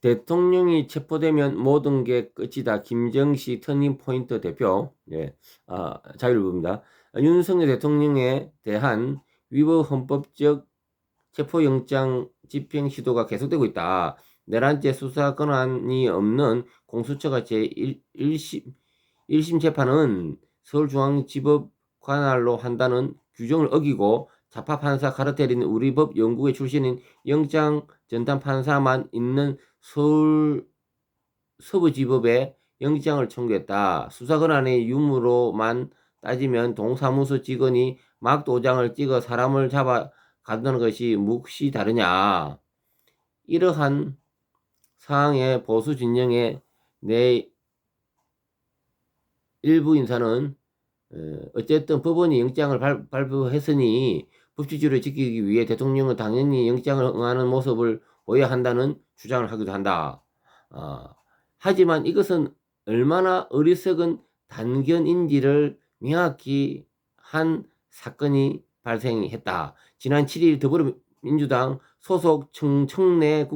대통령이 체포되면 모든 게 끝이다. 김정식 터닝포인트 대표. 예, 자유일보입니다. 윤석열 대통령에 대한 위법 헌법적 체포영장 집행 시도가 계속되고 있다. 내란죄 수사 권한이 없는 공수처가 제1심 재판은 서울중앙지법 관할로 한다는 규정을 어기고 자파 판사 가르테린 우리 법 연구회 출신인 영장 전담 판사만 있는 서울 서부지법에 영장을 청구했다. 수사 권한의 유무로만 따지면 동사무소 직원이 막 도장을 찍어 사람을 잡아 간다는 것이 몫이 다르냐. 이러한 사항의 보수 진영의 내 일부 인사는 어쨌든 법원이 영장을 발부했으니 법치주의를 지키기 위해 대통령은 당연히 영장을 응하는 모습을 보여야 한다는 주장을 하기도 한다. 하지만 이것은 얼마나 어리석은 단견인지를 명확히 한 사건이 발생했다. 지난 7일 더불어민주당 소속 청내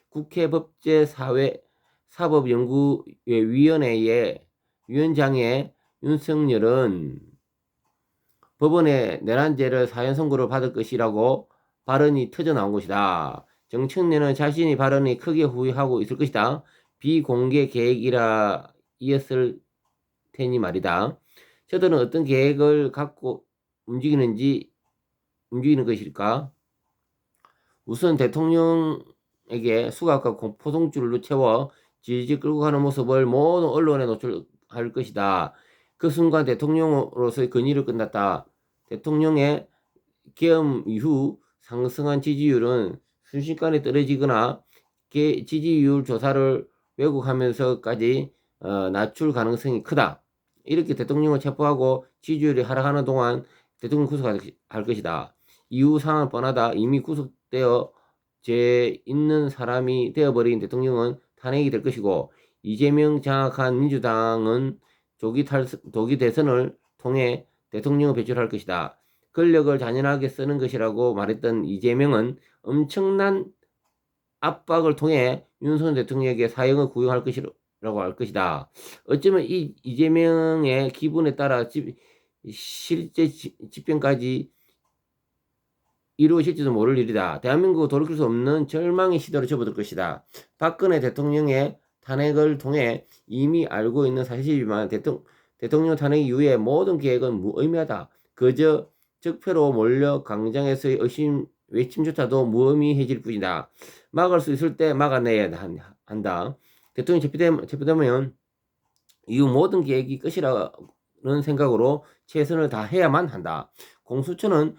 국회법제사법연구위원회의 위원장의 윤석열은 법원에 내란죄를 사형 선고를 받을 것이라고 발언이 터져 나온 것이다. 정청래는 자신이 발언이 크게 후회하고 있을 것이다. 비공개 계획이었을 테니 말이다. 저들은 어떤 계획을 갖고 움직이는 것일까? 우선 대통령에게 수갑과 포동줄로 채워 질질 끌고 가는 모습을 모든 언론에 노출할 것이다. 그 순간 대통령으로서의 권위를 끝났다. 대통령의 계엄 이후 상승한 지지율은 순식간에 떨어지거나 지지율 조사를 왜곡하면서까지 낮출 가능성이 크다. 이렇게 대통령을 체포하고 지지율이 하락하는 동안 대통령 구속할 것이다. 이후 상황은 뻔하다. 이미 구속되어 죄 있는 사람이 되어버린 대통령은 탄핵이 될 것이고 이재명 장악한 민주당은 조기 대선을 통해 대통령을 배출할 것이다. 권력을 잔인하게 쓰는 것이라고 말했던 이재명은 엄청난 압박을 통해 윤석열 대통령에게 사형을 구형할 것이라고 할 것이다. 어쩌면 이 이재명의 기분에 따라 실제 집행까지 이루어질지도 모를 일이다. 대한민국은 돌이킬 수 없는 절망의 시대로 접어들 것이다. 박근혜 대통령의 탄핵을 통해 이미 알고 있는 사실이지만 대통령 탄핵 이후에 모든 계획은 무의미하다. 그저 적폐로 몰려 광장에서의 외침조차도 무의미해질 뿐이다. 막을 수 있을 때 막아내야 한다. 대통령 체포되면 이후 모든 계획이 끝이라는 생각으로 최선을 다해야만 한다. 공수처는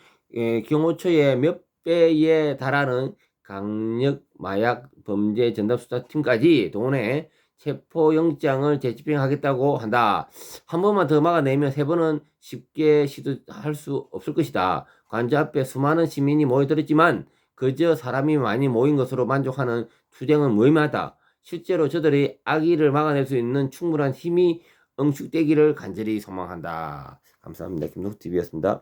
경호처의 몇 배에 달하는 강력 마약 범죄 전담수사팀까지 동원해 체포영장을 재집행하겠다고 한다. 한 번만 더 막아내면 세 번은 쉽게 시도할 수 없을 것이다. 관저 앞에 수많은 시민이 모여들었지만 그저 사람이 많이 모인 것으로 만족하는 투쟁은 무의미하다. 실제로 저들이 악의를 막아낼 수 있는 충분한 힘이 응축되기를 간절히 소망한다. 감사합니다. 김동수TV였습니다.